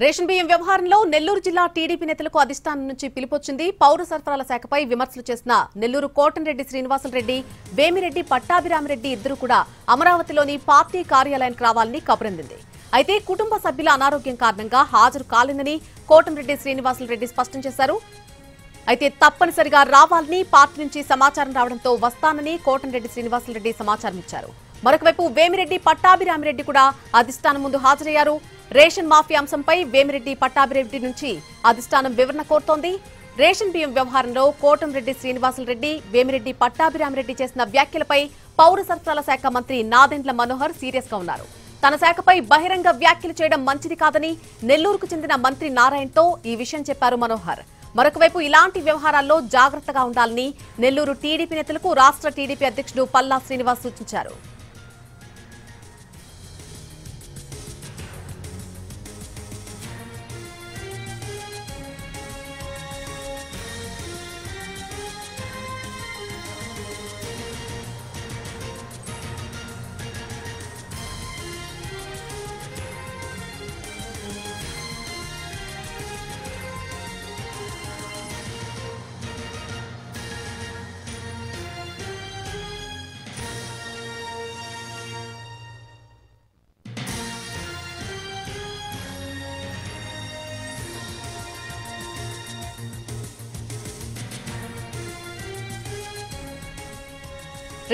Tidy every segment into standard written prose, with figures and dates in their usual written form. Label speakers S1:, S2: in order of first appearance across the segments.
S1: Ration బియ్యం వ్యవహారంలో నెల్లూరు జిల్లా టీడీపీ నేతలకు అధిష్టానం నుంచి పిలుపొచ్చింది. పౌర సరఫరాల శాఖపై విమర్శలు చేసిన నెల్లూరు కోటంరెడ్డి శ్రీనివాసులరెడ్డి, వేమిరెడ్డి పట్టాభిరామిరెడ్డి ఇద్దరు కూడా అమరావతిలోని పార్టీ కార్యాలయానికి రావాలని కబురందింది. అయితే కుటుంబ సభ్యుల అనారోగ్యం కారణంగా హాజరు కాలేదని కోటంరెడ్డి శ్రీనివాసులరెడ్డి స్పష్టం చేశారు. అయితే తప్పనిసరిగా రావాలని పార్టీ నుంచి సమాచారం రావడంతో వస్తానని కోటంరెడ్డి శ్రీనివాసులరెడ్డి సమాచారం ఇచ్చారు. మరొకవైపు వేమిరెడ్డి పట్టాభిరామిరెడ్డి కూడా అధిష్టానం ముందు హాజరయ్యారు. రేషన్ మాఫియా అంశంపై వేమిరెడ్డి పట్టాభిరెడ్డి నుంచి అధిష్టానం వివరణ కోరుతోంది. రేషన్ బియ్యం వ్యవహారంలో కోటంరెడ్డి శ్రీనివాసులరెడ్డి, వేమిరెడ్డి పట్టాభిరామిరెడ్డి చేసిన వ్యాఖ్యలపై పౌర సరఫరాల శాఖ మంత్రి నాదెండ్ల మనోహర్ సీరియస్ గా ఉన్నారు. తన శాఖపై బహిరంగ వ్యాఖ్యలు చేయడం మంచిది కాదని నెల్లూరుకు చెందిన మంత్రి నారాయణతో ఈ విషయం చెప్పారు మనోహర్. మరొకవైపు ఇలాంటి వ్యవహారాల్లో జాగ్రత్తగా ఉండాలని నెల్లూరు టీడీపీ నేతలకు రాష్ట్ర టీడీపీ అధ్యక్షుడు పల్లా శ్రీనివాస్ సూచించారు.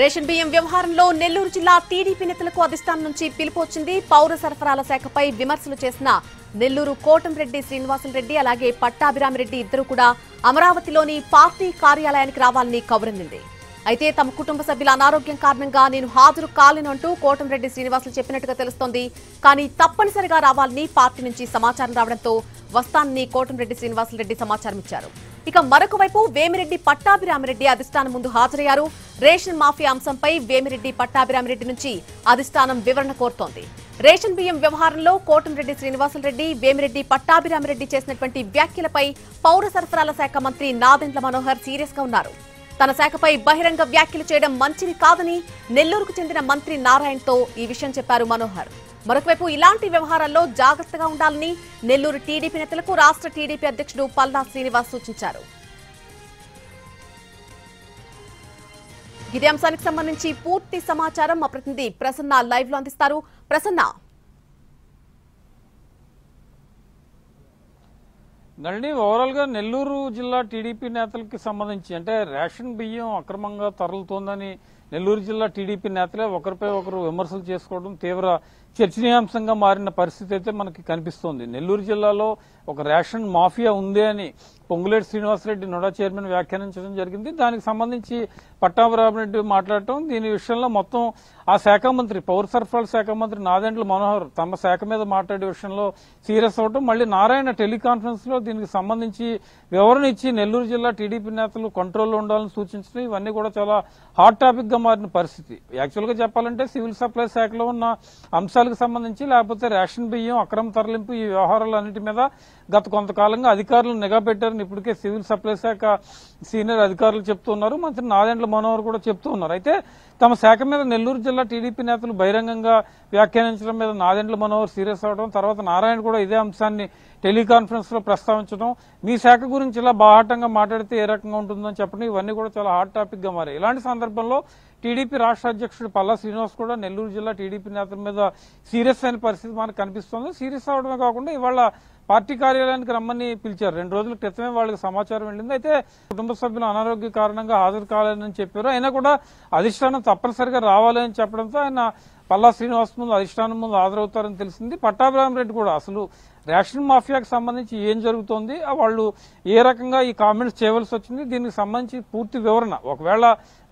S1: రేషన్ బియ్యం వ్యవహారంలో నెల్లూరు జిల్లా టీడీపీ నేతలకు అధిష్టానం నుంచి పిలుపు వచ్చింది. పౌర సరఫరాల శాఖపై విమర్శలు చేసిన నెల్లూరు కోటంరెడ్డి శ్రీనివాసులరెడ్డి అలాగే పట్టాభిరామిరెడ్డి ఇద్దరు కూడా అమరావతిలోని పార్టీ కార్యాలయానికి రావాలని కబురందింది. అయితే తమ కుటుంబ సభ్యుల అనారోగ్యం కారణంగా నేను హాజరు కాలేనంటూ కోటంరెడ్డి శ్రీనివాసులు చెప్పినట్టుగా తెలుస్తోంది. కానీ తప్పనిసరిగా రావాలని పార్టీ నుంచి సమాచారం రావడంతో వస్తానని కోటంరెడ్డి శ్రీనివాసులరెడ్డి సమాచారం ఇచ్చారు. ఇక మరొక వైపు వేమిరెడ్డి పట్టాభిరామిరెడ్డి అధిష్టానం ముందు హాజరయ్యారు. రేషన్ మాఫియా అంశంపై వేమిరెడ్డి పట్టాభిరామిరెడ్డి నుంచి అధిష్టానం వివరణ కోరుతోంది. రేషన్ బియ్యం వ్యవహారంలో కోటంరెడ్డి శ్రీనివాసులరెడ్డి, వేమిరెడ్డి పట్టాభిరామిరెడ్డి చేసినటువంటి వ్యాఖ్యలపై పౌర సరఫరాల శాఖ మంత్రి నాదెండ్ల మనోహర్ సీరియస్ గా ఉన్నారు. తన శాఖపై బహిరంగ వ్యాఖ్యలు చేయడం మంచిది కాదని నెల్లూరుకు చెందిన మంత్రి నారాయణతో ఈ విషయం చెప్పారు మనోహర్. మరొకవైపు ఇలాంటి వ్యవహారాల్లో జాగ్రత్తగా ఉండాలని నెల్లూరు టీడీపీ నేతలకు రాష్ట్ర టీడీపీ అధ్యక్షుడు పల్లా శ్రీనివాస్ సూచించారు. ఇదే అంశానికి సంబంధించి పూర్తి సమాచారం మా ప్రతినిధి ప్రసన్న లైవ్ లో అందిస్తారు. ప్రసన్న,
S2: నళిని, ఓవరాల్ గా నెల్లూరు జిల్లా టీడీపీ నేతలకి సంబంధించి అంటే రేషన్ బియ్యం అక్రమంగా తరలుతోందని నెల్లూరు జిల్లా టీడీపీ నేతలే ఒకరిపై ఒకరు విమర్శలు చేసుకోవడం తీవ్ర చర్చనీయాంశంగా మారిన పరిస్థితి అయితే మనకి కనిపిస్తోంది. నెల్లూరు జిల్లాలో ఒక రేషన్ మాఫియా ఉంది అని పొంగులేటి శ్రీనివాసరెడ్డి నోడా చైర్మన్ వ్యాఖ్యానించడం జరిగింది. దానికి సంబంధించి పట్టాభిరామిరెడ్డి మాట్లాడటం, దీని విషయంలో మొత్తం ఆ శాఖ మంత్రి, పౌర సరఫరాల శాఖ మంత్రి నాదెండ్ల మనోహర్ తమ శాఖ మీద మాట్లాడే విషయంలో సీరియస్ అవడం, మళ్లీ నారాయణ టెలికాన్ఫరెన్స్ లో దీనికి సంబంధించి వివరణ ఇచ్చి నెల్లూరు జిల్లా టీడీపీ నేతలు కంట్రోల్లో ఉండాలని సూచించడం, ఇవన్నీ కూడా చాలా హాట్ టాపిక్ గా మారిన పరిస్థితి. యాక్చువల్ గా చెప్పాలంటే సివిల్ సప్లై శాఖలో ఉన్న అంశాలకు సంబంధించి లేకపోతే రేషన్ బియ్యం అక్రమ తరలింపు ఈ వ్యవహారాలన్నిటి మీద గత కొంతకాలంగా అధికారులు నిఘా పెట్టారని ఇప్పటికే సివిల్ సప్లై శాఖ సీనియర్ అధికారులు చెప్తున్నారు. మంత్రి నాదెండ్ల మనోహర్ కూడా చెప్తూ ఉన్నారు. అయితే తమ శాఖ మీద నెల్లూరు జిల్లా టీడీపీ నేతలు బహిరంగంగా వ్యాఖ్యానించడం మీద నాదెండ్ల మనోహర్ సీరియస్ అవడం, తర్వాత నారాయణ కూడా ఇదే అంశాన్ని టెలికాన్ఫరెన్స్ లో ప్రస్తావించడం, మీ శాఖ గురించి ఇలా బాహాటంగా మాట్లాడితే ఏ రకంగా ఉంటుందని చెప్పడం, ఇవన్నీ కూడా చాలా హాట్ టాపిక్ గా మారాయి. ఇలాంటి సందర్భంలో టీడీపీ రాష్ట్ర అధ్యక్షుడు పల్లా శ్రీనివాస్ కూడా నెల్లూరు జిల్లా టీడీపీ నేతల మీద సీరియస్ అయిన పరిస్థితి మనకు కనిపిస్తోంది. సీరియస్ అవడమే కాకుండా ఇవాళ పార్టీ కార్యాలయానికి రమ్మని పిలిచారు. 2 రోజుల క్రితమే వాళ్ళకి సమాచారం వెళ్ళింది. అయితే కుటుంబ సభ్యుల అనారోగ్య కారణంగా హాజరు కాలేదని చెప్పారు. అయినా కూడా అధిష్టానం తప్పనిసరిగా రావాలని చెప్పడంతో ఆయన పల్లా శ్రీనివాస్ ముందు అధిష్టానం ముందు హాజరవుతారని తెలిసింది. పట్టాభిరామిరెడ్డి కూడా అసలు రేషన్ మాఫియాకి సంబంధించి ఏం జరుగుతోంది, వాళ్ళు ఏ రకంగా ఈ కామెంట్స్ చేయవలసి వచ్చింది, దీనికి సంబంధించి పూర్తి వివరణ, ఒకవేళ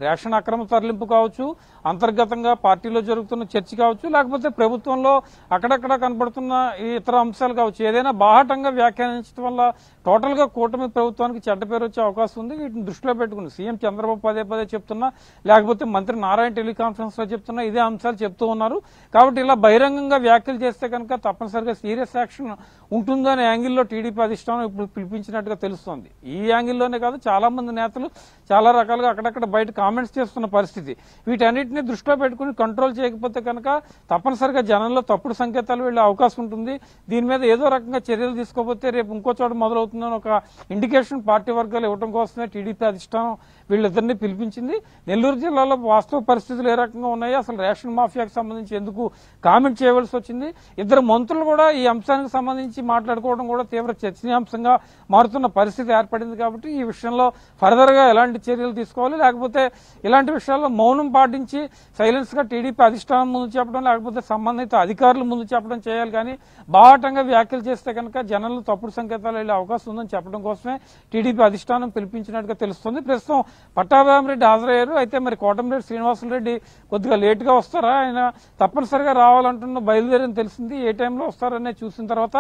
S2: రేషన్ అక్రమ తరలింపు కావచ్చు, అంతర్గతంగా పార్టీలో జరుగుతున్న చర్చ కావచ్చు, లేకపోతే ప్రభుత్వంలో అక్కడక్కడ కనబడుతున్న ఈ ఇతర అంశాలు కావచ్చు, ఏదైనా బాహాటంగా వ్యాఖ్యానించడం వల్ల టోటల్ గా కూటమి ప్రభుత్వానికి చెడ్డ పేరు వచ్చే అవకాశం ఉంది. వీటిని దృష్టిలో పెట్టుకుని సీఎం చంద్రబాబు పదే పదే చెప్తున్నా, లేకపోతే మంత్రి నారాయణ టెలికాన్ఫరెన్స్ లో చెప్తున్నా, ఇదే అంశాలు చెప్తూ చెప్తూ ఉన్నారు. కాబట్టి ఇలా బహిరంగంగా వ్యాఖ్యలు చేస్తే కనుక తప్పనిసరిగా సీరియస్ యాక్షన్ ఉంటుందనే యాంగిల్లో టీడీపీ అధిష్టానం ఇప్పుడు పిలిపించినట్టుగా తెలుస్తోంది. ఈ యాంగిల్లోనే కాదు, చాలా మంది నేతలు చాలా రకాలుగా అక్కడక్కడ బయట కామెంట్స్ చేస్తున్న పరిస్థితి. వీటన్నిటిని దృష్టిలో పెట్టుకుని కంట్రోల్ చేయకపోతే కనుక తప్పనిసరిగా జనంలో తప్పుడు సంకేతాలు వెళ్లే అవకాశం ఉంటుంది. దీని మీద ఏదో రకంగా చర్యలు తీసుకోకపోతే రేపు ఇంకో చోట మొదలవుతుందని ఒక ఇండికేషన్ పార్టీ వర్గాలు ఇవ్వడం కోసమే టీడీపీ అధిష్టానం వీళ్ళిద్దరిని పిలిపించింది. నెల్లూరు జిల్లాలో వాస్తవ పరిస్థితులు ఏ రకంగా ఉన్నాయి, అసలు రేషన్ మాఫియాకు సంబంధించి ఎందుకు కామెంట్ చేయవలసి వచ్చింది, ఇద్దరు మంత్రులు కూడా ఈ అంశానికి సంబంధించి మాట్లాడుకోవడం కూడా తీవ్ర చర్చనీయాంశంగా మారుతున్న పరిస్థితి ఏర్పడింది. కాబట్టి ఈ విషయంలో ఫర్దర్ గా ఎలాంటి చర్యలు తీసుకోవాలి, లేకపోతే ఇలాంటి విషయాల్లో మౌనం పాటించి సైలెన్స్ గా టీడీపీ అధిష్టానం ముందు చెప్పడం, లేకపోతే సంబంధిత అధికారులు ముందు చెప్పడం చేయాలి. కానీ బాహాటంగా వ్యాఖ్యలు చేస్తే కనుక జనంలో తప్పుడు సంకేతాలు వెళ్లే అవకాశం ఉందని చెప్పడం కోసమే టీడీపీ అధిష్టానం పిలిపించినట్టుగా తెలుస్తుంది. ప్రస్తుతం పట్టాభిరామిరెడ్డి హాజరయ్యారు. అయితే మరి కోటమిరెడ్డి శ్రీనివాసులరెడ్డి కొద్దిగా లేట్ గా వస్తారా, ఆయన తప్పనిసరిగా రావాలంటున్న బయలుదేరని తెలిసింది. ఏ టైంలో వస్తారనే చూసిన తర్వాత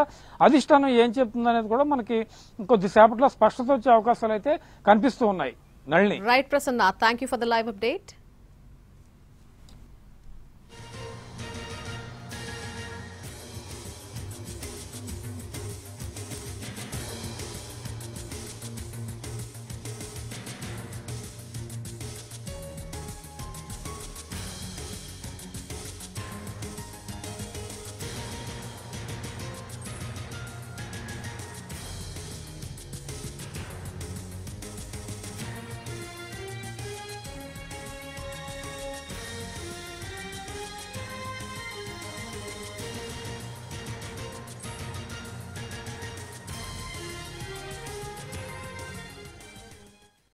S2: అధిష్టానం ఏం చెప్తుందనేది కూడా మనకి కొద్దిసేపట్లో స్పష్టత వచ్చే అవకాశాలు అయితే కనిపిస్తూ ఉన్నాయి. Nalini.
S1: Right Prasanna, thank you for the live update.